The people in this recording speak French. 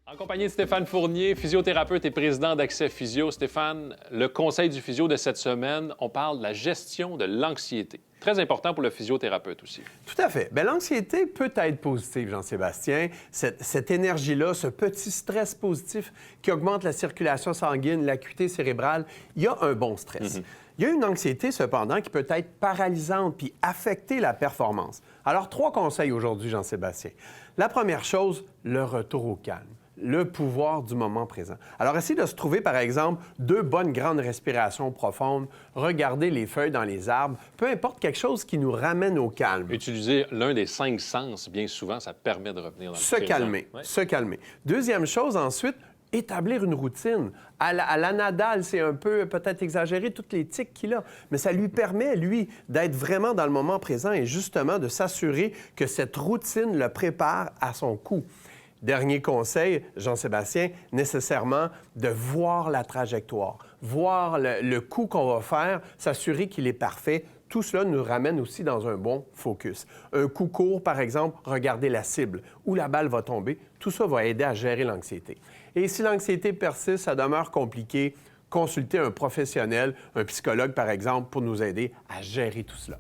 En compagnie de Stéphane Fournier, physiothérapeute et président d'Accès Physio. Stéphane, le conseil du physio de cette semaine, on parle de la gestion de l'anxiété. Très important pour le physiothérapeute aussi. Tout à fait. Bien, l'anxiété peut être positive, Jean-Sébastien. Cette énergie-là, ce petit stress positif qui augmente la circulation sanguine, l'acuité cérébrale, il y a un bon stress. Il y a une anxiété, cependant, qui peut être paralysante puis affecter la performance. Alors, 3 conseils aujourd'hui, Jean-Sébastien. La première chose, le retour au calme. Le pouvoir du moment présent. Alors, essayez de se trouver, par exemple, 2 bonnes grandes respirations profondes, regarder les feuilles dans les arbres, peu importe quelque chose qui nous ramène au calme. Utiliser l'un des 5 sens, bien souvent, ça permet de revenir dans le Se présent. calmer, Ouais. se calmer. Deuxième chose, ensuite, établir une routine. À la Nadal, c'est un peu peut-être exagéré, toutes les tics qu'il a, mais ça lui permet, lui, d'être vraiment dans le moment présent et justement de s'assurer que cette routine le prépare à son coup. Dernier conseil, Jean-Sébastien, nécessairement de voir la trajectoire, voir le coup qu'on va faire, s'assurer qu'il est parfait. Tout cela nous ramène aussi dans un bon focus. Un coup court, par exemple, regarder la cible, où la balle va tomber. Tout ça va aider à gérer l'anxiété. Et si l'anxiété persiste, ça demeure compliqué, consultez un professionnel, un psychologue, par exemple, pour nous aider à gérer tout cela.